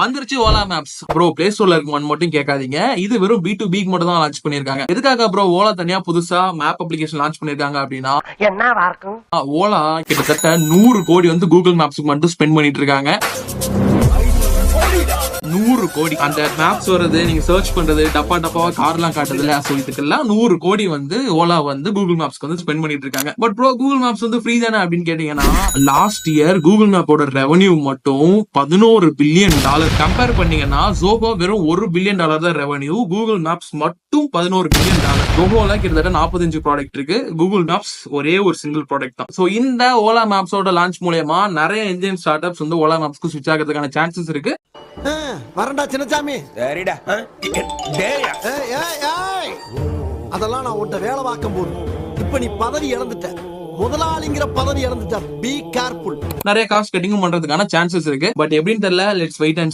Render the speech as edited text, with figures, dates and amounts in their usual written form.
வந்துருச்சு Ola maps bro. Play ஸ்டோர்ல இருக்குமான்னு மட்டும் கேட்காதீங்க. இது வெறும் B2B மட்டும் தான் லான்ச் பண்ணிருக்காங்க. எதுக்காக ப்ரோ ஓலா தனியா புதுசா மேப் அப்ளிகேஷன் லான்ச் பண்ணிருக்காங்க அப்படின்னா, என்னவா இருக்கும்? ஓலா கிட்டத்தட்ட 100 கோடி வந்து கூகுள் மேப்ஸ்க்கு மட்டும் ஸ்பெண்ட் பண்ணிட்டு இருக்காங்க. 100 கோடி. அந்த மேப்ஸ் வருது, நீங்க சர்ச் பண்றது, டப்பா டப்பாவா கார்லாம் காட்டுதுல, சோ இதுக்கெல்லாம் 100 கோடி வந்து ஓலா வந்து கூகுள் மேப்ஸ்க்கு வந்து ஸ்பெண்ட் பண்ணிட்டு இருக்காங்க. பட் ப்ரோ, கூகுள் மேப்ஸ் வந்து ஃப்ரீ தானே அப்படின்னு கேட்டீங்கன்னா, லாஸ்ட் இயர் கூகுள் மேப்போட ரெவன்யூ மட்டும் $11 பில்லியன். கம்பேர் பண்ணீங்கன்னா ஜோஹோ வெறும் $1 பில்லியன் தான் ரெவன்யூ, கூகுள் மேப்ஸ் மட்டும் $11 பில்லியன். ஜோஹோல கிட்டத்தட்ட 45 ப்ராடக்ட் இருக்கு, கூகுள் மேப்ஸ் ஒரே ஒரு சிங்கிள் ப்ராடக்ட் தான். சோ இந்த ஓலா மேப்ஸோட லான்ச் மூலமா நிறைய இந்தியன் ஸ்டார்ட் அப்ஸ் வந்து ஓலா மேப்ஸ்க்கு ஸ்விட்ச் ஆகிறதுக்கான சான்சஸ் இருக்கு. வரண்டா சின்னசாமி. சரிடா. அதெல்லாம் நான் உன்ட்ட வேலை பார்க்கும் போது. இப்ப நீ பதவி இழந்துட்ட, முதலாளிங்கிற பதவி இழந்துட்ட. Be careful. நிறைய காஸ்ட் கட்டிங்கும் பண்றதுக்கான சான்சஸ் இருக்கு. பட் எப்படின்னு தெரியல. Let's wait and